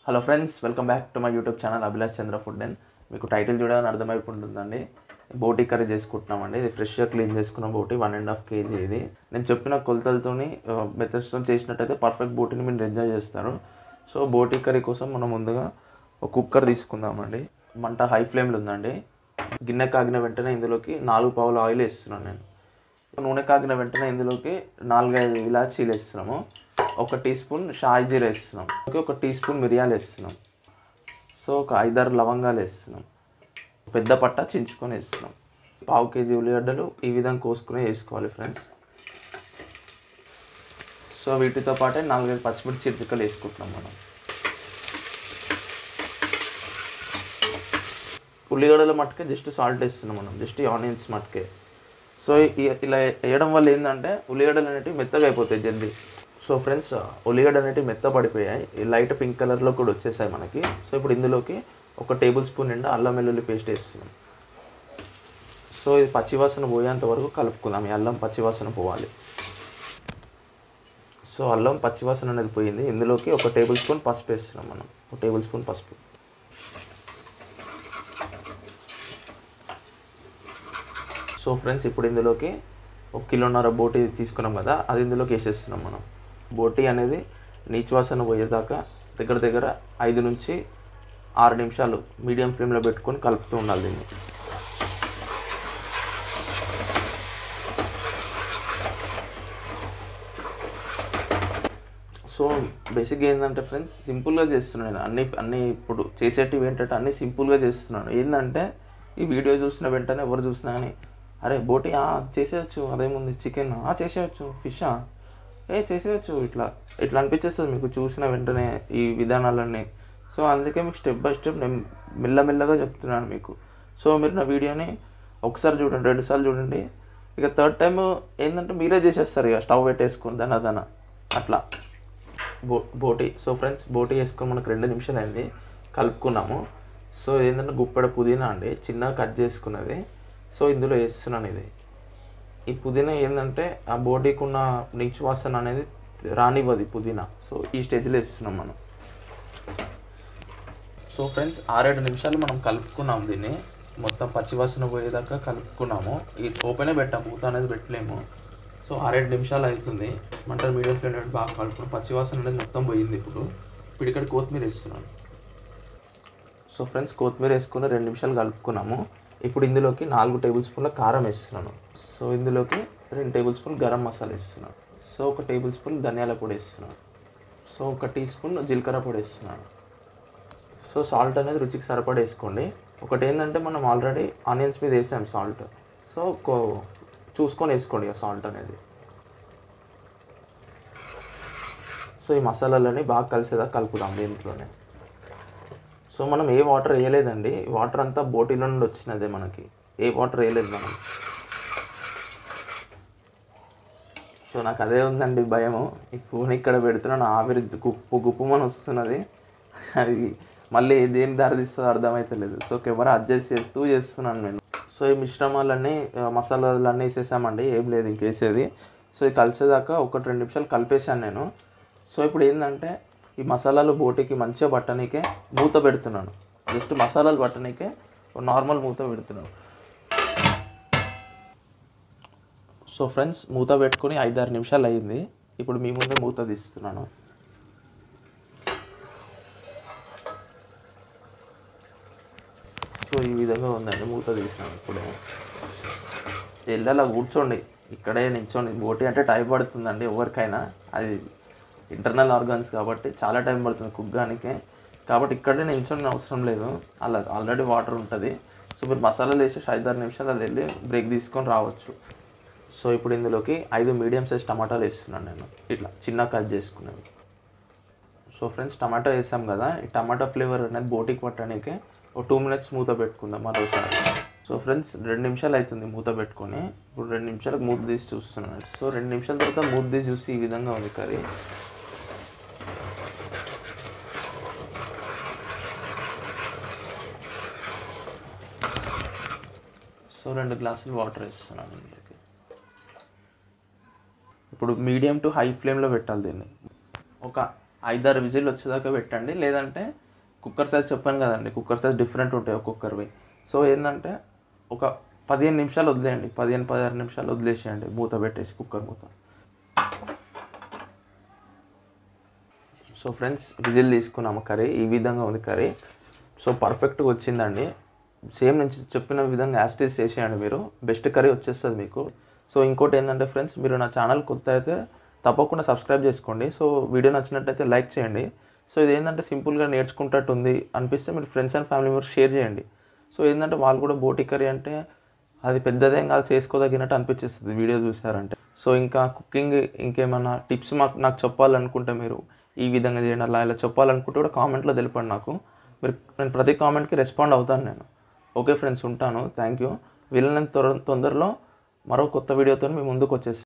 Hello friends, welcome back to my YouTube channel Abhilash Chandra food. And మీకు title చూడాలని అర్థమైపోతుందండి. బోటీ curry చేసుకుంటున్నామండి. ఇది ఫ్రెష్గా clean చేసుకున్న బోటీ 1.5 kg. ఇది నేను చెప్పిన కొలతలతోని మెథడ్స్తో చేసినట్టయితే పర్ఫెక్ట్ బోటీని మీరు ఎంజాయ్ చేస్తారు. సో బోటీ కర్రీ కోసం మనం ముందుగా ఒక కుక్కర్ తీసుకుందామండి. మంట హై ఫ్లేమ్లో ఉందండి. గిన్నె కాగిన వెంటనే ఇందులోకి 4 పావుల ఆయిల్ వేస్తున్నాను నేను. నూనె కాగిన వెంటనే ఇందులోకి 4-5 ఇలాచీలు వేస్తున్నాము. 1 టీ స్పూన్ షాయి జీరా వేస్తున్నాం. 1 టీ స్పూన్ మిరియాలు వేస్తున్నాం. సో ఒక 5-6 లవంగాలు వేస్తున్నాం. పెద్ద పట్ట చించుకొని వేస్తున్నాం. 1/2 kg ఉల్లిగడ్డలు ఈ విధంగా కోసుకుని వేసుకోవాలి ఫ్రెండ్స్. సో వీటితో పాటే 4-5 పచ్చిమిర్చి చిటికలు వేసుకుంటున్నాం మనం. ఉల్లిగడ్డల మట్టుకే జస్ట్ సాల్ట్ వేస్తున్నాం మనం, జస్ట్ ఆనియన్స్ మట్టుకే. సో ఇలా వేయడం వల్ల ఏంటంటే ఉల్లిగడ్డలు అనేవి మెత్తగా అయిపోతాయి జల్దీ. సో ఫ్రెండ్స్, ఉల్లిగడ్డ అనేవి మెత్త పడిపోయాయి, లైట్ పింక్ కలర్లో కూడా వచ్చేసాయి మనకి. సో ఇప్పుడు ఇందులోకి 1 టేబుల్ స్పూన్ నిండా అల్లం వెల్లుల్లి పేస్ట్ వేస్తున్నాం. సో ఇది పచ్చివాసన పోయేంత వరకు కలుపుకుందాం. ఈ అల్లం పచ్చివాసన పోవాలి. సో అల్లం పచ్చివాసన అనేది పోయింది. ఇందులోకి 1 టేబుల్ స్పూన్ పసుపు వేస్తున్నాం మనం. 1 టేబుల్ స్పూన్ పసుపు. సో ఫ్రెండ్స్, ఇప్పుడు ఇందులోకి 1.5 కిలో బోటీ తీసుకున్నాం కదా, అది ఇందులోకి వేసేస్తున్నాం మనం. బోటీ అనేది నీచువాసన పోయేదాకా దగ్గర 5 నుంచి 6 నిమిషాలు మీడియం ఫ్లేమ్లో పెట్టుకొని కలుపుతూ ఉండాలి దీన్ని. సో బేసిక్గా ఏంటంటే ఫ్రెండ్స్, సింపుల్గా చేస్తున్నాను నేను. అన్నీ ఇప్పుడు చేసేటివి ఏంటంటే అన్నీ సింపుల్గా చేస్తున్నాను. ఏంటంటే ఈ వీడియో చూసిన వెంటనే ఎవరు చూసినా కానీ అరే బోటీ చేసేయచ్చు, అదేముంది, చికెన్ చేసేయచ్చు, ఫిషా చేసేయచ్చు, ఇట్లా అనిపించేస్తుంది మీకు చూసిన వెంటనే ఈ విధానాలన్నీ. సో అందుకే మీకు స్టెప్ బై స్టెప్ నేను మెల్లమెల్లగా చెప్తున్నాను మీకు. సో మీరు నా వీడియోని ఒకసారి చూడండి, 2 సార్లు చూడండి, ఇక 3rd టైం ఏంటంటే మీరే చేసేస్తారు ఇక స్టవ్ పెట్టేసుకొని దన అట్లా బోటీ. సో ఫ్రెండ్స్, బోటీ వేసుకొని మనకు 2 నిమిషాలు అయింది, కలుపుకున్నాము. సో ఏంటంటే గుప్పెడ పుదీనా అండి, చిన్నగా కట్ చేసుకున్నది. సో ఇందులో వేస్తున్నాను ఇది. ఈ పుదీనా ఏంటంటే ఆ బోటీకి ఉన్న నీచు వాసన అనేది రానివ్వదు పుదీనా. సో ఈ స్టేజ్లో వేస్తున్నాం మనం. సో ఫ్రెండ్స్, 6-7 నిమిషాలు మనం కలుపుకున్నాము దీన్ని, మొత్తం పచ్చివాసన పోయేదాకా కలుపుకున్నాము. ఈ ఓపెనే పెట్టాము, మూత అనేది పెట్టలేము. సో 6-7 నిమిషాలు అవుతుంది. మంట మీడియం ఫ్లేమ్ బాగా కలుపుకున్నాం. పచ్చివాసన అనేది మొత్తం పోయింది. ఇప్పుడు ఇక్కడ కొత్తిమీర వేస్తున్నాను. సో ఫ్రెండ్స్, కొత్తిమీర వేసుకుని 2 నిమిషాలు కలుపుకున్నాము. ఇప్పుడు ఇందులోకి 4 టేబుల్ స్పూన్ల కారం వేస్తున్నాను. సో ఇందులోకి 2 టేబుల్ స్పూన్ గరం మసాలా వేస్తున్నాను. సో 1 టేబుల్ స్పూన్ ధనియాల పొడి వేస్తున్నాను. సో 1 టీ స్పూన్ జీలకర్ర పొడి వేస్తున్నాను. సో సాల్ట్ అనేది రుచికి సరిపడా వేసుకోండి. ఒకటి ఏంటంటే మనం ఆల్రెడీ ఆనియన్స్ మీద వేసాం సాల్ట్. సో చూసుకొని వేసుకోండి ఇక సాల్ట్ అనేది. సో ఈ మసాలాలన్నీ బాగా కలిసేదాకా కలుపుదాం దీంట్లోనే. సో మనం ఏ వాటర్ వేయలేదండి, వాటర్ అంతా బోటీలో నుండి వచ్చినదే, మనకి ఏ వాటర్ వేయలేదు మనం. సో నాకు అదే ఉందండి భయము. ఈ ఫోన్ ఇక్కడ పెడుతున్నాను, ఆవిరి గుప్పుమని వస్తున్నది, అది మళ్ళీ దేని దారి తీస్తుందో అర్థమవుతలేదు. సో కెమెరా అడ్జస్ట్ చేస్తున్నాను నేను. సో ఈ మిశ్రమాలన్నీ మసాలాలన్నీ వేసేసామండి, ఏం లేదు ఇంకేసేది. సో ఇది కలిసేదాకా 1-2 నిమిషాలు కలిపేశాను నేను. సో ఇప్పుడు ఏంటంటే ఈ మసాలాలు బోటీకి మంచిగా పట్టనీకే మూత పెడుతున్నాను. జస్ట్ మసాలాలు పట్టనీకే నార్మల్ మూత పెడుతున్నాను. సో ఫ్రెండ్స్, మూత పెట్టుకొని 5-6 నిమిషాలు అయ్యింది. ఇప్పుడు మీ ముందే మూత తీస్తున్నాను. సో ఈ విధంగా ఉందండి, మూత తీసినాను. ఇప్పుడు వెళ్ళాలా కూర్చోండి, ఇక్కడే నిల్చోండి. బోటీ అంటే టైం పడుతుందండి ఎవరికైనా, అది ఇంటర్నల్ ఆర్గాన్స్ కాబట్టి చాలా టైం పడుతుంది కుక్కానికి. కాబట్టి ఇక్కడే నిల్చొని అవసరం లేదు, అలా ఆల్రెడీ వాటర్ ఉంటుంది. సో మీరు మసాలాలు వేసి 5-6 నిమిషాలు అది వెళ్ళి బ్రేక్ తీసుకొని రావచ్చు. సో ఇప్పుడు ఇందులోకి 5 మీడియం సైజ్ టమాటాలు వేస్తున్నాను నేను, ఇట్లా చిన్న కట్ చేసుకున్నాను. సో ఫ్రెండ్స్, టమాటా వేసాం కదా, ఈ టమాటా ఫ్లేవర్ అనేది బోటీకి పట్టడానికి 2 మినిట్స్ మూత పెట్టుకుందాం మరోసారి. సో ఫ్రెండ్స్, 2 నిమిషాలు అవుతుంది మూత పెట్టుకొని. ఇప్పుడు 2 నిమిషాలకు మూత తీసి చూస్తున్నాను. సో 2 నిమిషాల తర్వాత మూత తీసి చూసి ఈ విధంగా ఉంది కర్రీ. సో 2 గ్లాసులు వాటర్ వేస్తున్నాను ఇందులోకి. ఇప్పుడు మీడియం టు హై ఫ్లేమ్లో పెట్టాలి దీన్ని. ఒక 5-6 విజిల్ వచ్చేదాకా పెట్టండి. లేదంటే కుక్కర్ సైజ్ చెప్పాను కదండి, కుక్కర్ సైజ్ డిఫరెంట్ ఉంటాయి ఒక్కొక్కరివి. సో ఏంటంటే ఒక 15 నిమిషాలు వదిలేయండి, 15-16 నిమిషాలు వదిలేసేయండి మూత పెట్టేసి, కుక్కర్ మూత. సో ఫ్రెండ్స్, విజిల్ తీసుకున్నాము, కర్రీ ఈ విధంగా ఉంది కర్రీ. సో పర్ఫెక్ట్గా వచ్చిందండి. సేమ్ నేను చెప్పిన విధంగా యాస్టీస్ చేసేయండి మీరు, బెస్ట్ కర్రీ వచ్చేస్తుంది మీకు. సో ఇంకోటి ఏంటంటే ఫ్రెండ్స్, మీరు నా ఛానల్ కొత్త అయితే తప్పకుండా సబ్స్క్రైబ్ చేసుకోండి. సో వీడియో నచ్చినట్టయితే లైక్ చేయండి. సో ఇది ఏంటంటే సింపుల్గా నేర్చుకుంటట్టు ఉంది అనిపిస్తే మీరు friends and family members share చేయండి. సో ఏంటంటే వాళ్ళు కూడా బోటి కర్రీ అంటే అది పెద్దదేం కాదు, చేసుకోదగినట్టు అనిపించేస్తుంది వీడియో చూసారంటే. సో ఇంకా కుకింగ్ ఇంకేమైనా టిప్స్ నాకు చెప్పాలనుకుంటే, మీరు ఈ విధంగా చేయండి అలా ఇలా చెప్పాలనుకుంటే కూడా కామెంట్లో తెలపండి నాకు. నేను ప్రతి కామెంట్కి రెస్పాండ్ అవుతాను నేను. ఓకే ఫ్రెండ్స్, ఉంటాను. Thank you. వీళ్ళని తొందరలో మరో కొత్త వీడియోతో మీ ముందుకు వచ్చేస్తాను.